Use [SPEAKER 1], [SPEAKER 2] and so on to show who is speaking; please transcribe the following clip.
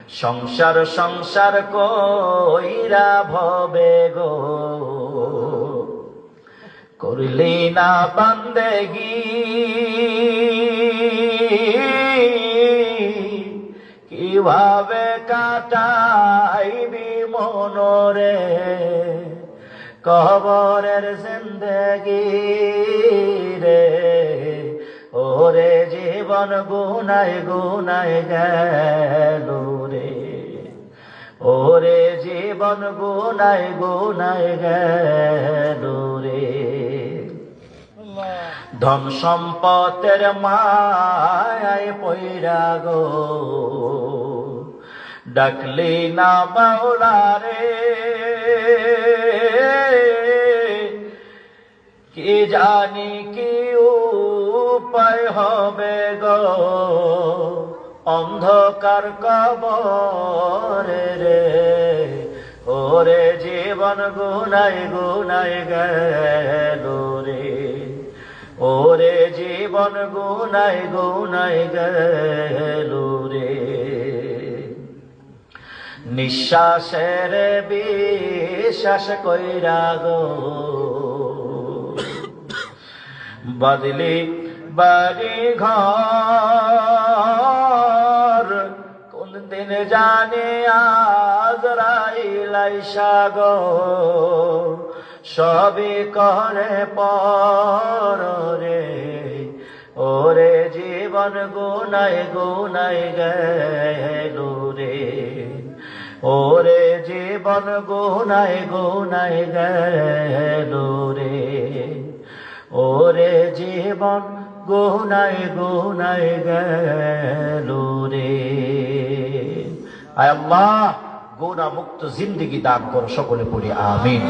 [SPEAKER 1] সংসার সংসার কইরা ভবে গো করলি না বান্দেগি কিভাবে কাটাইবি মনরে কবরের জিন্দেগি রে ওরে জীবন গুনায় গুনায় গেল রে ওরে জীবন গুনায় গুনায় গেল রে ধন সম্পদের মায়ায় পইরা গো ডাকলি না মাওলা রে কি জানি কি উপায় হবে গো অন্ধকার কবরে রে ওরে জীবন গুনায় গুনায় গেল রে ওরে জীবন গুনায় গুনায় গেল রে নিঃশ্বাসের বিশ্বাস কইরা গো বদলি বাড়ি ঘর কোন দিন জানে আজরাইল আইসা গো সবই করে পর রে ওরে জীবন গুনায় গুনায় গেল রে ওরে জীবন গুনায় গুনায় গেল রে ওরে জীবন গুনায় গুনায় গেল রে আয় আল্লাহ গুনাহ মুক্ত জিন্দেগি দান করো সকলে পড়ি আমিন।